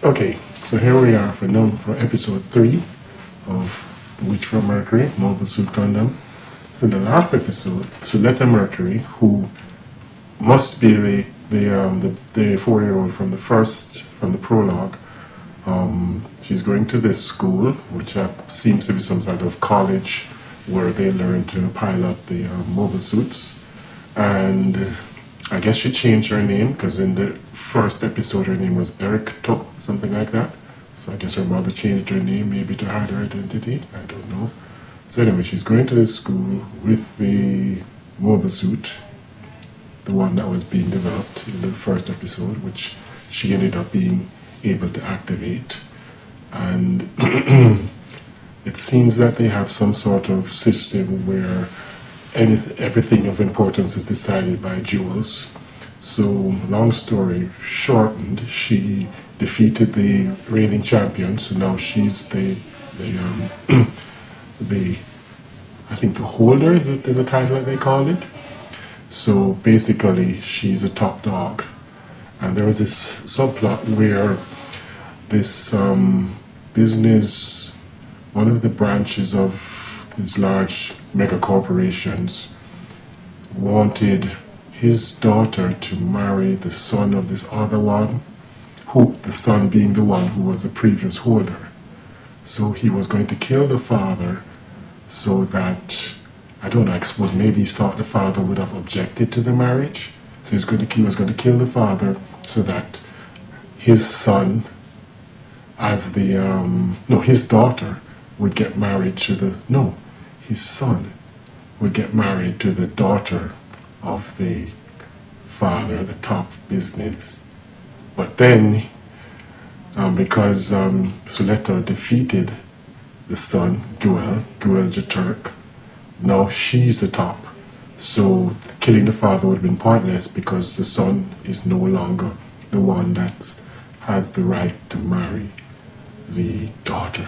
Okay, so here we are for episode 3 of The Witch from Mercury, Mobile Suit Gundam. So in the last episode, Suletta Mercury, who must be the 4-year-old from the prologue, she's going to this school, which seems to be some sort of college where they learn to pilot the mobile suits. And I guess she changed her name because in the first episode her name was Ericto, something like that. So I guess her mother changed her name maybe to hide her identity. I don't know. So anyway, she's going to this school with the mobile suit, the one that was being developed in the first episode, which she ended up being able to activate. And it seems that they have some sort of system where everything of importance is decided by jewels. So, long story shortened, she defeated the reigning champion. So now she's the I think the holder is a title that they call it. So basically, she's a top dog. And there was this subplot where this business, one of the branches of these large mega corporations, wanted his daughter to marry the son of this other one, who the son being the one who was the previous holder. So he was going to kill the father so that, I don't know, I suppose maybe he thought the father would have objected to the marriage. So he was going to kill the father so that his son, his daughter would get married to his son would get married to the daughter of the father, the top business. But then, because Suletta defeated the son, Guel Jaturk, now she's the top. So killing the father would have been pointless because the son is no longer the one that has the right to marry the daughter.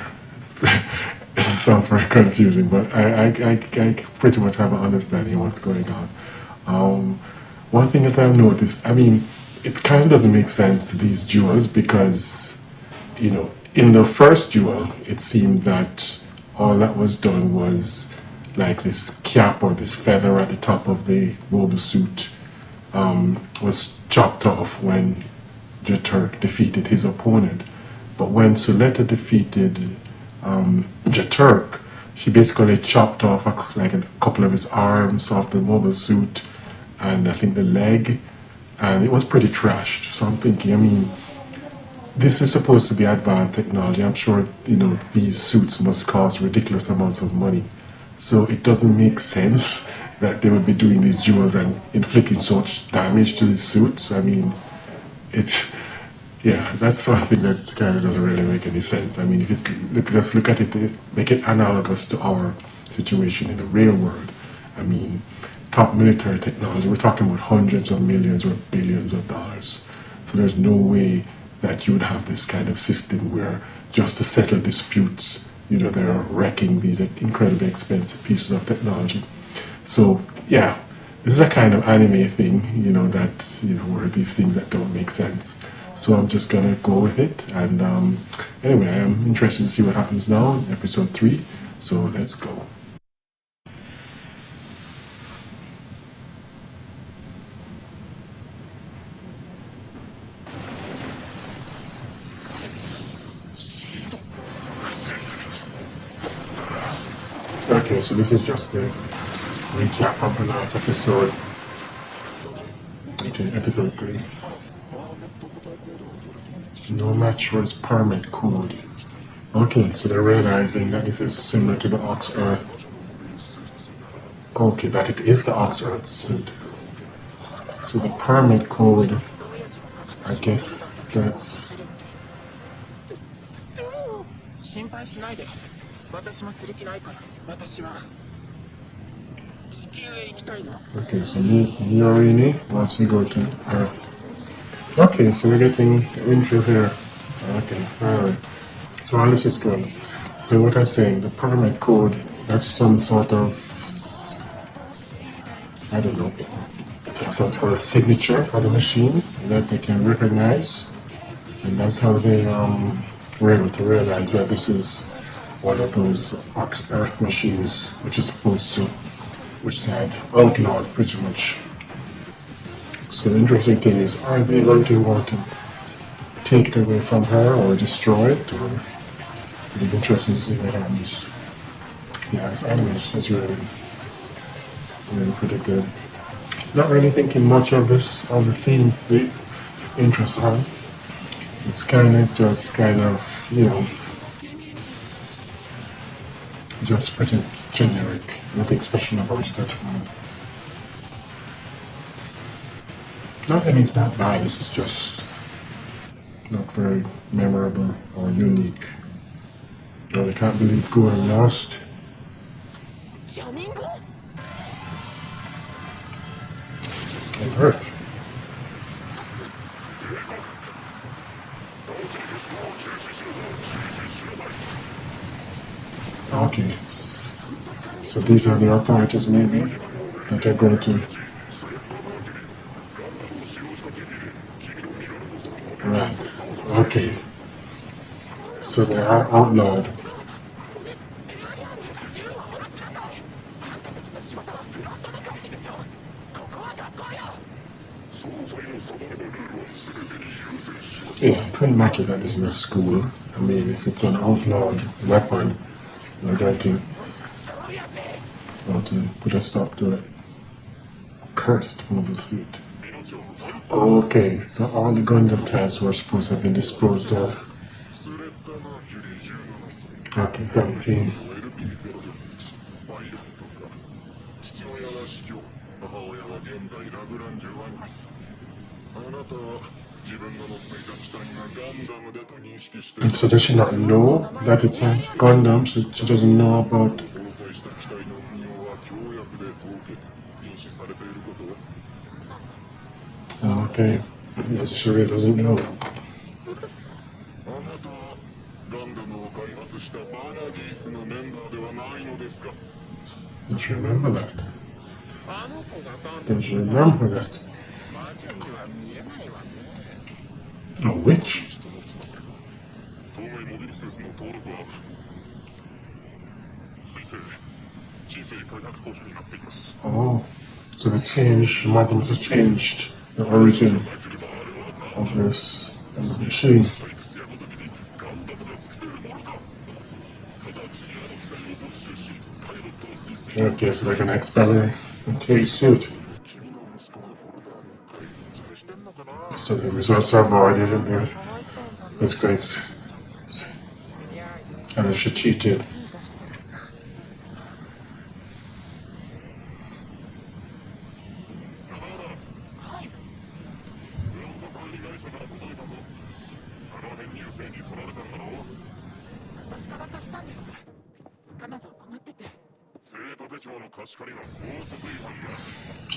It sounds very confusing, but I pretty much have an understanding of what's going on. One thing that I've noticed, it kind of doesn't make sense to these duels because, in the first duel, it seemed that all that was done was like this cap or this feather at the top of the mobile suit was chopped off when Jaturk defeated his opponent. But when Suletta defeated Jaturk, she basically chopped off a couple of his arms off the mobile suit and I think the leg, and it was pretty trashed. So I'm thinking, this is supposed to be advanced technology. I'm sure, these suits must cost ridiculous amounts of money. So it doesn't make sense that they would be doing these duels and inflicting such damage to these suits. That's something that kind of doesn't really make any sense. If you just look at it, make it analogous to our situation in the real world. Top military technology, we're talking about hundreds of millions or billions of dollars. So there's no way that you would have this kind of system where just to settle disputes, they're wrecking these incredibly expensive pieces of technology. So yeah, this is a kind of anime thing, where these things that don't make sense. So I'm just gonna go with it, and anyway, I am interested to see what happens now in episode 3. So let's go. Okay, so this is just the recap of the last episode. Okay, episode 3. No match for its permit code. Okay, so they're realizing that this is similar to the Ox Earth. Okay, that it is the Ox Earth suit. So the permit code, I guess that's... Okay, so Miorini wants to go to Earth. Okay, so we're getting intro here. Okay, alright. So let's just go. So what I'm saying, the permit code, that's some sort of, I don't know, it's like some sort of signature for the machine that they can recognize. And that's how they were able to realize that this is one of those ox earth machines, which is supposed to, which had outlawed pretty much. So the interesting thing is, are they going to want to take it away from her or destroy it? Or it'll be interesting to see what happens. Yeah, this animation is really, really pretty good. Not really thinking much of this, of the theme, the interest on. It's kind of just just pretty generic. Nothing special about it at all. Not that it's not bad, it's just not very memorable or unique. And I can't believe going lost. It hurt. Okay. So these are the authorities maybe that are going to. Right. Okay. So they are outlawed. Yeah, it wouldn't matter that this is a school. I mean, if it's an outlawed weapon, they're going to want to put a stop to it. Cursed mobile suit. Okay, so all the Gundam types were supposed to have been disposed of. Okay, 17. So does she not know that it's a Gundam? She doesn't know about. Okay, yes, she really doesn't know. Don't you remember that? Don't you remember that? A witch? Oh, so they changed, Mother must have changed the origin of this machine. Okay, so they're gonna expel her and take suit. So the results are voided and it's great. And if she cheated.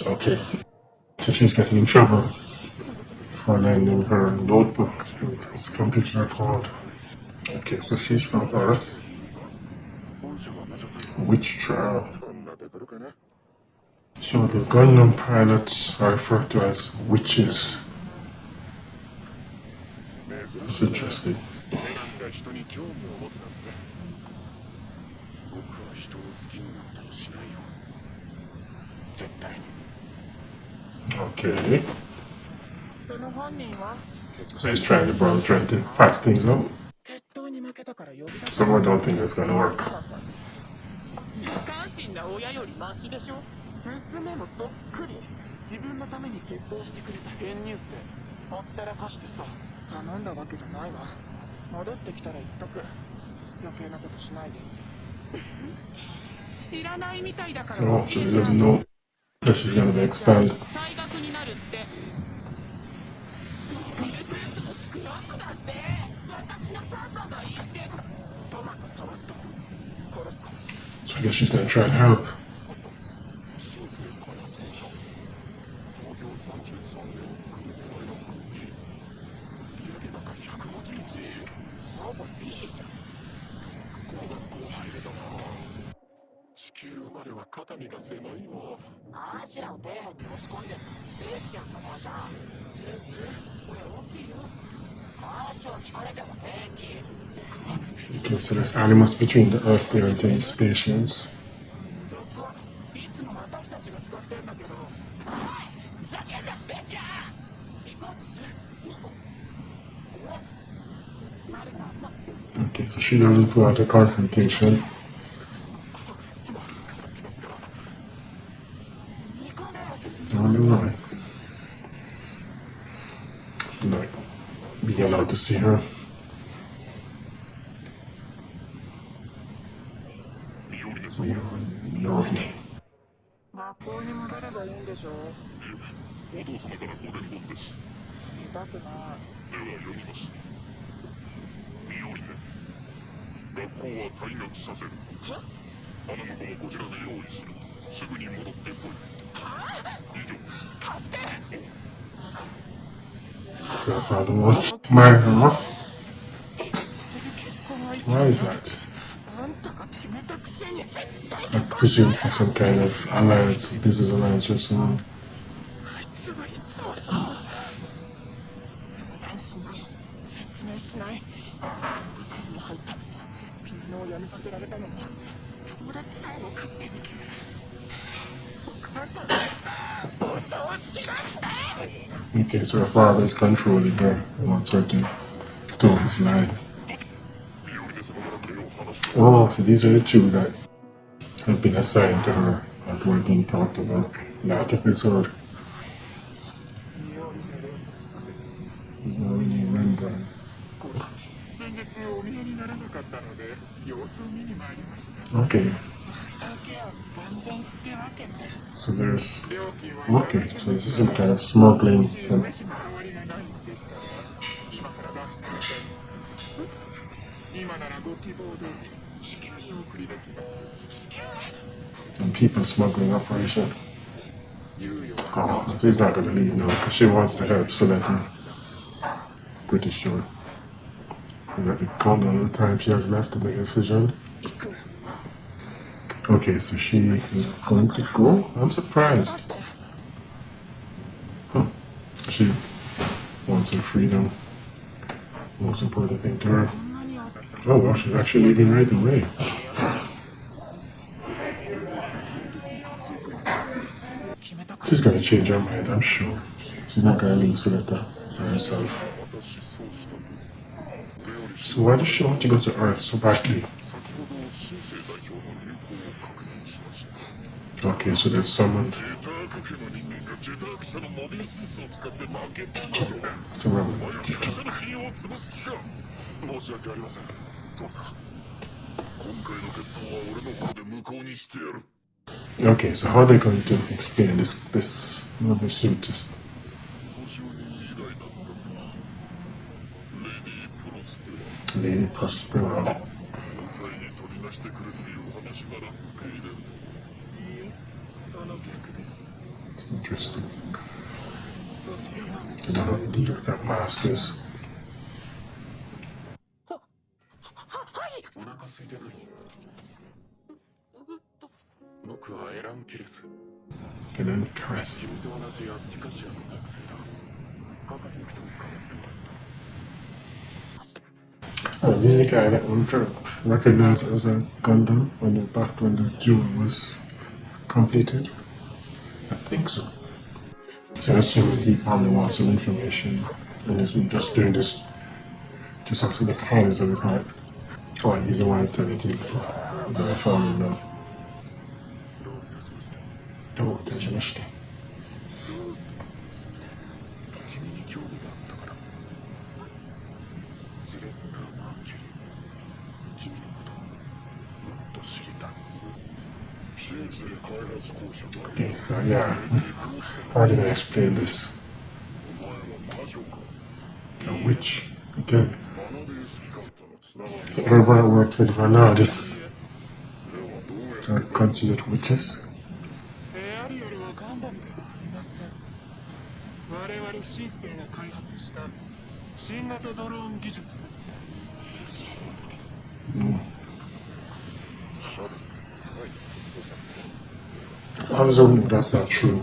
Okay. So she's getting in trouble for lending her notebook with his computer code. Okay, so she's from Earth. Witch trial. So the Gundam pilots are referred to as witches. That's interesting. Okay. So he's trying to patch things up. Someone don't think it's gonna work. 娘もそっくり自分のために決闘してくれた編入生ほったらかしてさ頼んだわけじゃないわ戻ってきたら言っとく余計なことしないで知らないみたいだから Oh, so he doesn't know that she's gonna be expelled. 退学になるってなんだって私のパパが言ってトマト触った殺すから So I guess she's gonna try and help. Okay, so there's animals between the Earth there and the spaceships. そこいつも私たちが使ってんだけど。ふざけんなスペシア行こうっつって。誰か Okay, so she doesn't want a confrontation. 助けますから。行こうね。 I wonder why. Like, being allowed to see her. ミオリネ。学校に戻ればいいんでしょ。お父様からご伝言です。見たくない。では読みます。ミオリネ、学校は退学させる。花婿もこちらで用意する。すぐに戻ってこい。以上です。貸して。 So her father wants marry her. Why is that? あんたが決めたくせに絶対 I presume for some kind of alliance, business alliance or something. あいつはいつもさ、相談しない、説明しない。こんな入ったピアノをやめさせられたのも友達さえも勝手に決めて。お母さんお葬式だって。 Okay, so her father is controlling her and wants her to toe his line. ミオリネ様から目を離して。 Oh, so these are the two that have been assigned to her that were being talked about last episode. Miori Rembrandt. 先日お見えにならなかったので様子を見に参りました。 Okay, だけは万全ってわけね。 so there's. 料金は Okay, so this is some kind of smuggling. 飯の代わりがないのでしたら今から脱出の際ですか。今ならご希望通り地球にお送りできます。地球 Some people smuggling operation. 猶予 Oh, so she's not gonna leave now because she wants to help Suletta. Pretty sure. Is that the countdown of the time she has left to make a decision? 行く。 Okay, so she is going to go? I'm surprised. 出して。 Huh. She wants her freedom. Most important thing to her. こんなに焦った。 Oh, well, she's actually leaving right away. 決めたか She's gonna change her mind, I'm sure. She's not gonna leave Suletta by herself. 私そうしたく。これより So why does she want to go to Earth so badly? 先ほど新生代表の入校を確認しました。 Okay, so they've summoned ジェターク家の人間がジェターク社のモビルスーツを使って負けたなと。 to run. お前は会社の信用を潰す気か。申し訳ありません。父さん、今回の決闘は俺の方で無効にしてやる。 Okay, so how are they going to explain this rubber suit? 保証人以来だったのか。レディー・プロスペラ。 Lady Prospera. その際に取り出してくれという話なら受け入れる。いいえ、その逆です。 Interesting. そちらは I don't know what the deal with that mask is. はい。お腹空いてない。僕はエラン・キレス。 And then caress. 君と同じアスティカシアの学生だ。赤に行くと変わってもらった。 Oh, this is the guy that we recognized as a Gundam back when the duel was completed. I think so. So I assume he probably wants some information and he's just doing this just after the kindness of his heart. Oh, and he's the one that said it, that I fall in love. どういたしまして。 Oh, 君に興味があったから。スレッタ・マーキュリー。君のことをもっと知りたい。新生開発公社が okay, so yeah. How did I explain this? お前は魔女か。 A witch. Again. マナデース機関とのつながり So everybody that worked for the Vanadis ではどうやって are considered witches. エアリアルはガンダムではありません。我々シンセイが開発した新型ドローン技術です。シャル。はい、父さん。 I was wondering if that's not true.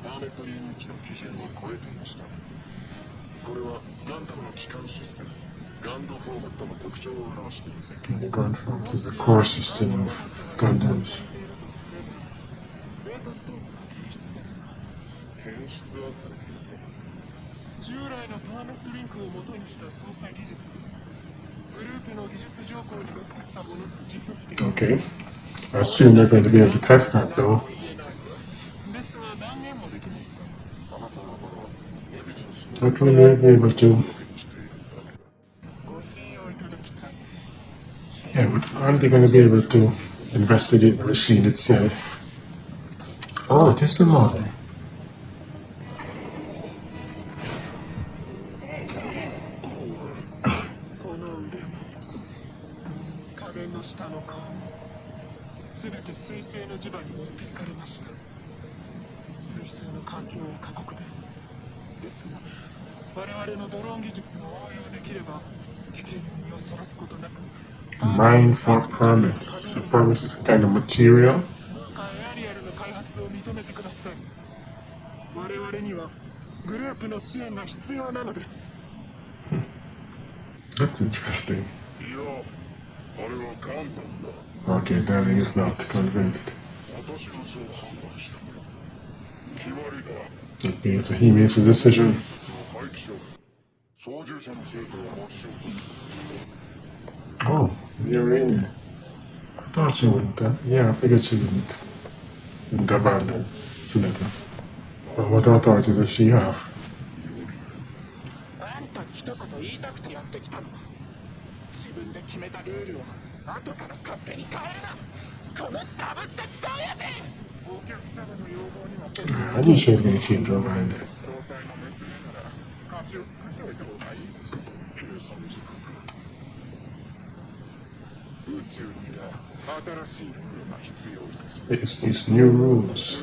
パーメットリング値の基準を超えていました。ガンダムの基幹システムガンドフォーマットの特徴を表しています。 The Gundam is the core system of Gundams. データストームが検出されるはず。検出はされていません。従来のパーメットリンクを元にした操作技術です。グループの技術条項にのさったものと自負しています。 Okay. I assume they're going to be able to test that though. ですが断言もできます。あなた方はエビデンス Not really be able to. ご信用いただきたい。 Yeah, but aren't they going to be able to investigate the machine itself? Oh, it is the model. この腕も壁の下の顔も全て水星の磁場に持っていかれました。水星の環境は過酷です。ですが我々のドローン技術が応用できれば危険に身をさらすことなく Mine for permit. So permit is a kind of material. エアリアルの開発を認めてください。我々にはグループの支援が必要なのです。 That's interesting. いやあれはガンダムだ。 Okay, Darling is not convinced. 私がそう判断したから決まりだ。 Okay, so he makes a decision. 廃棄しろ。操縦者の生徒を持ちしろ。 Oh, Irene. I thought she wouldn't. Yeah, I figured she wouldn't abandon Suletta. But what authority does she have? あんたに一言言いたくてやってきたの。自分で決めたルールを後から勝手に変えるな。このダブステクソ親父。お客様の要望には I knew she was going to change her mind. 総裁の娘なら貸しを作っておいた方がいいですよ。計算時間だ。宇宙には新しいルールが必要です。 It's these new rules.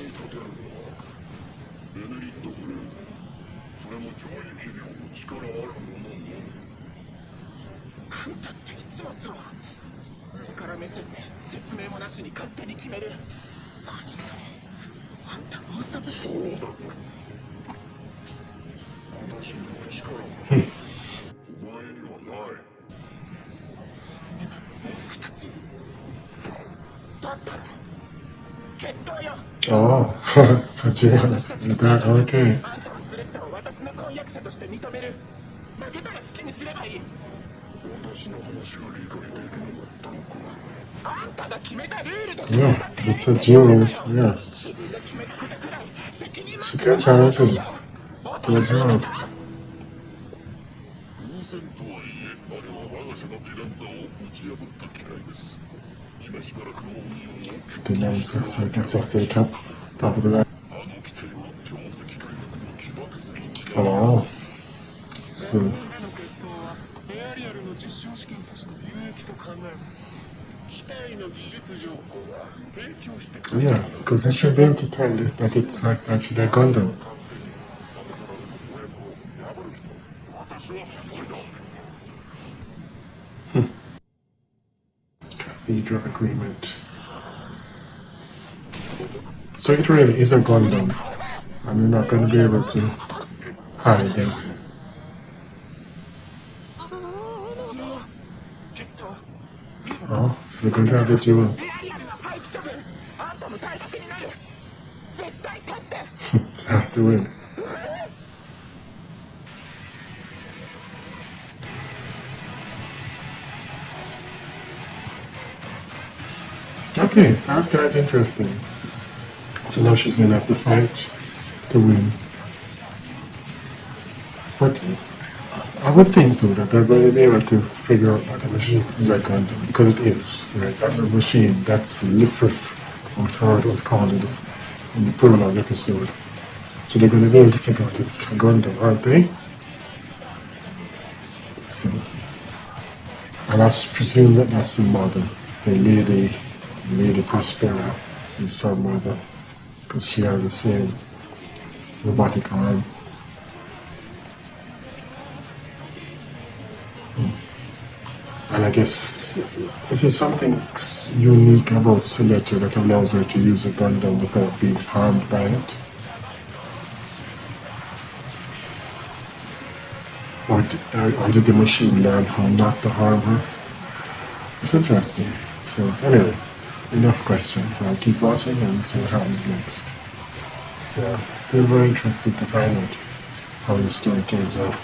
ベネリットグループそれも上位企業の力あるものあんたっていつもそう。上から目線で説明もなしに勝手に決める。何それ。あんたもうそそうだ。私には力はお前にはない。進めない二つ。だったら決闘よ。 Oh, that okay. あんたはスレッタを私の婚約者として認める。負けたら好きにすればいい。私の話が理解できなかったのか。あんたが決めたルールで Yeah, it's a duel. Yeah, 自分で決めたことくらい責任は she can challenge him to a duel. 偶然とはいえあれは我が社のディランザを打ち破った機械です。今しばらくの運用を決 The lens, so I guess that's the top of the line. あの規定は業績回復の起爆剤。 Oh, so での決闘はエアリアルの実証試験として有益と考えます。機体の技術情報は提供してください。 yeah, because they should be able to tell that it's like actually a Gundam. 私は一人だ。 Cathedral agreement. So it really is a Gundam, and they're not going to be able to hide it. 決闘 Oh, so they're going to have the duel. エアリアルの廃棄処分。あんたの大敵になる。絶対勝って。 Has to win. Okay, sounds quite interesting. So now she's going to have to fight to win. But I would think though that they're going to be able to figure out that the machine is a Gundam, because it is, right? That's a machine that's Lifrith, or how it was called in the prologue episode. So they're going to be able to figure out it's a Gundam, aren't they? So, and I presume that that's the mother, the Lady Prospera is her mother, because she has the same robotic arm. And I guess, is there something unique about Suletta that allows her to use a Gundam without being harmed by it? Or did the machine learn how not to harm her? It's interesting. So anyway, enough questions. I'll keep watching and see what happens next. Yeah, still very interested to find out how the story turns out.